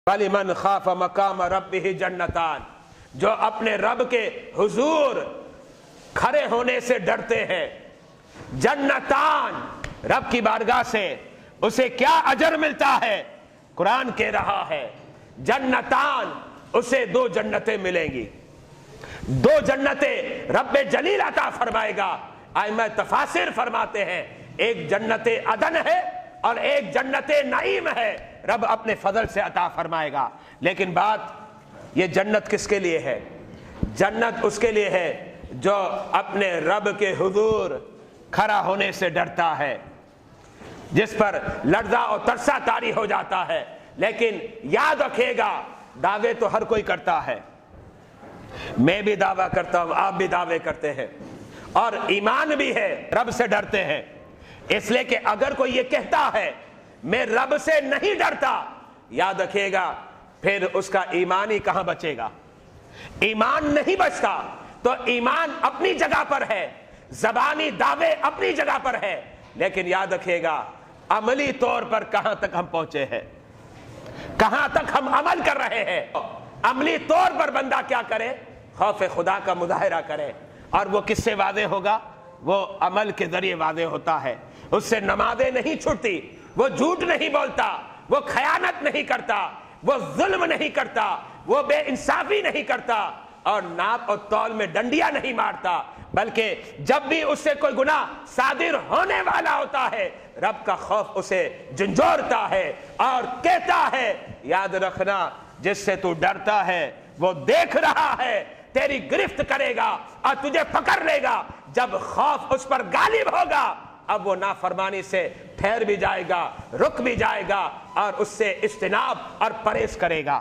وَلِمَنْ خَافَ مَقَامَ رَبِّهِ جَنَّتَانِ، جو اپنے رب کے حضور کھڑے ہونے سے ڈرتے ہیں. جنتان، رب کی بارگاہ سے اسے کیا اجر ملتا ہے؟ قرآن کہہ رہا ہے جنتان، اسے 2 جنتیں ملیں گی. 2 جنتیں رب جلیل عطا فرمائے گا. ائمہ تفاسیر فرماتے ہیں ایک جنت عدن ہے اور ایک جنت نعیم ہے، رب اپنے فضل سے عطا فرمائے گا. لیکن بات یہ جنت کس کے لیے ہے؟ جنت اس کے لیے ہے جو اپنے رب کے حضور کھڑا ہونے سے ڈرتا ہے، جس پر لرزہ اور ترسا طاری ہو جاتا ہے. لیکن یاد رکھے گا دعوے تو ہر کوئی کرتا ہے، میں بھی دعویٰ کرتا ہوں، آپ بھی دعوے کرتے ہیں، اور ایمان بھی ہے، رب سے ڈرتے ہیں. اس لیے کہ اگر کوئی یہ کہتا ہے میں رب سے نہیں ڈرتا، یاد رکھیے گا پھر اس کا ایمان ہی کہاں بچے گا. ایمان نہیں بچتا. تو ایمان اپنی جگہ پر ہے، زبانی دعوے اپنی جگہ پر ہے، لیکن یاد رکھیے گا عملی طور پر کہاں تک ہم پہنچے ہیں، کہاں تک ہم عمل کر رہے ہیں. عملی طور پر بندہ کیا کرے؟ خوف خدا کا مظاہرہ کرے. اور وہ کس سے واضح ہوگا؟ وہ عمل کے ذریعے واضح ہوتا ہے. اس سے نمازیں نہیں چھوٹتی، وہ جھوٹ نہیں بولتا، وہ خیانت نہیں کرتا، وہ ظلم نہیں کرتا، وہ بے انصافی نہیں کرتا، اور ناپ اور تول میں ڈنڈیاں نہیں مارتا. بلکہ جب بھی اس سے کوئی گناہ صادر ہونے والا ہوتا ہے، رب کا خوف اسے جھنجھوڑتا ہے اور کہتا ہے یاد رکھنا جس سے تو ڈرتا ہے وہ دیکھ رہا ہے، تیری گرفت کرے گا اور تجھے پکڑ لے گا. جب خوف اس پر غالب ہوگا اب وہ نافرمانی سے ٹھہر بھی جائے گا، رک بھی جائے گا، اور اس سے اجتناب اور پرہیز کرے گا.